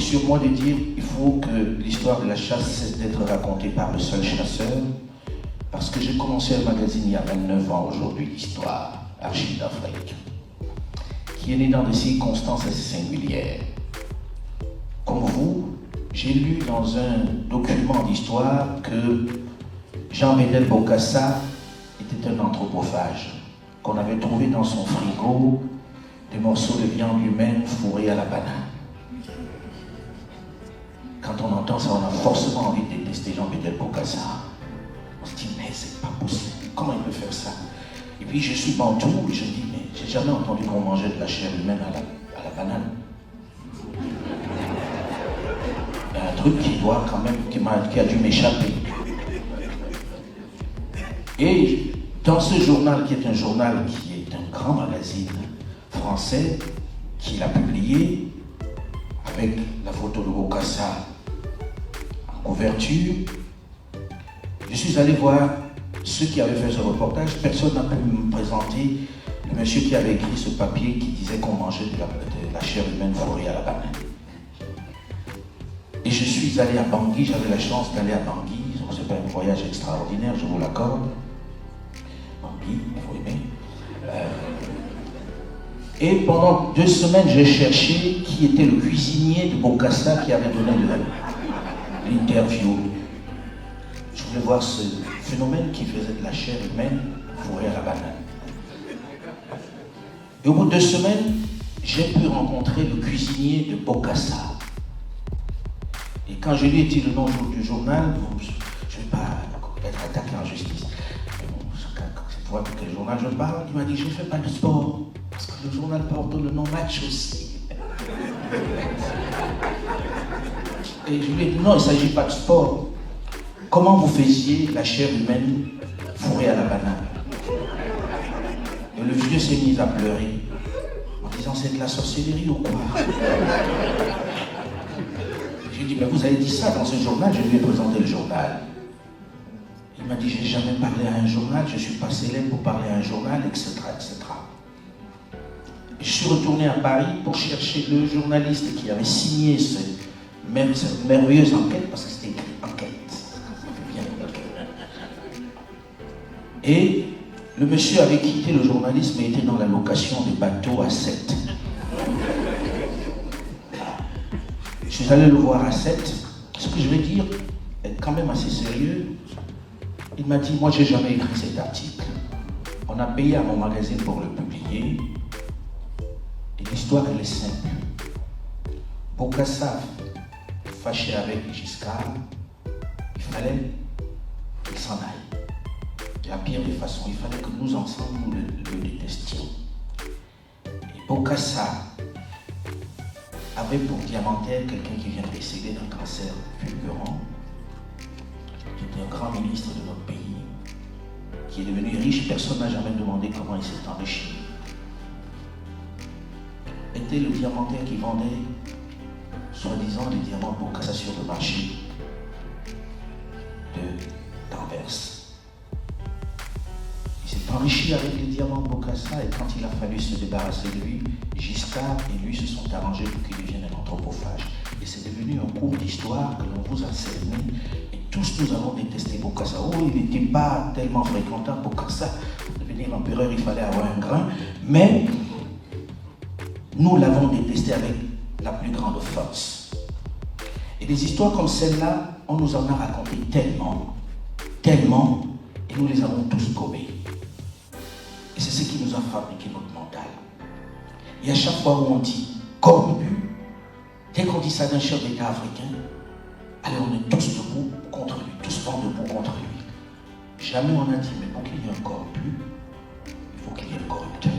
sur moi de dire il faut que l'histoire de la chasse cesse d'être racontée par le seul chasseur, parce que j'ai commencé un magazine il y a 29 ans aujourd'hui, l'histoire, Archives d'Afrique, qui est né dans des circonstances assez singulières. Comme vous, j'ai lu dans un document d'histoire que Jean-Bédel Bokassa était un anthropophage, qu'on avait trouvé dans son frigo des morceaux de viande humaine fourrés à la banane. Quand on entend ça, on a forcément envie de détester Jean-Bédel Bokassa. On se dit, mais c'est pas possible, comment il peut faire ça? Et puis je suis bantou et je me dis, mais j'ai jamais entendu qu'on mangeait de la chair humaine à la banane. Il y a un truc qui doit quand même, qui a dû m'échapper. Et dans ce journal, qui est un journal qui est un grand magazine français, qu'il a publié, avec la photo de Bokassa en couverture, je suis allé voir ceux qui avaient fait ce reportage. Personne n'a pu me présenter le monsieur qui avait écrit ce papier qui disait qu'on mangeait de la chair humaine fourrée à la banane. Et je suis allé à Bangui, j'avais la chance d'aller à Bangui, donc c'est pas un voyage extraordinaire, je vous l'accorde. Bangui, il faut aimer. Et pendant 2 semaines, j'ai cherché qui était le cuisinier de Bokassa qui avait donné l'interview. Je voulais voir ce phénomène qui faisait de la chair humaine fourrée à la banane. Et au bout de 2 semaines, j'ai pu rencontrer le cuisinier de Bokassa. Et quand je lui ai dit le nom du journal, je ne vais pas être attaqué en justice. Mais bon, cette fois de quel journal je parle, il m'a dit je ne fais pas de sport. Parce que le journal porte le nom Match aussi. Et je lui ai dit non, il ne s'agit pas de sport. Comment vous faisiez la chair humaine fourrée à la banane? Et le vieux s'est mis à pleurer en disant c'est de la sorcellerie ou quoi? J'ai dit mais vous avez dit ça dans un journal, je lui ai présenté le journal. Il m'a dit j'ai jamais parlé à un journal, je ne suis pas célèbre pour parler à un journal, etc. etc. Je suis retourné à Paris pour chercher le journaliste qui avait signé cette merveilleuse enquête, parce que c'était écrit enquête. Et le monsieur avait quitté le journalisme et était dans la location des bateaux à 7. Je suis allé le voir à 7. Ce que je vais dire est quand même assez sérieux. Il m'a dit, moi j'ai jamais écrit cet article. On a payé à mon magazine pour le publier. Et l'histoire elle est simple. Bokassa, fâché avec Giscard, il fallait qu'il s'en aille. De la pire des façons, il fallait que nous ensemble nous le détestions. Et Bokassa avait pour diamantaire quelqu'un qui vient de décéder d'un cancer fulgurant, qui était un grand ministre de notre pays, qui est devenu riche, personne n'a jamais demandé comment il s'est enrichi. Était le diamantaire qui vendait, soi-disant, les diamants de Bokassa sur le marché d'Anvers. Il s'est enrichi avec les diamants de Bokassa et quand il a fallu se débarrasser de lui, Giscard et lui se sont arrangés pour qu'il devienne un anthropophage. Et c'est devenu un cours d'histoire que l'on vous a cerné. Et tous nous avons détesté Bokassa. Oh, il n'était pas tellement fréquentant Bokassa. Pour devenir empereur, il fallait avoir un grain. Mais nous l'avons détesté avec la plus grande force. Et des histoires comme celle-là, on nous en a raconté tellement, tellement, et nous les avons tous gommées. Et c'est ce qui nous a fabriqué notre mental. Et à chaque fois où on dit corrompu, dès qu'on dit ça d'un chef d'État africain, allez, on est tous debout contre lui, tous vont debout contre lui. Jamais on a dit, mais pour qu'il y ait un corrompu, il faut qu'il y ait un corrupteur.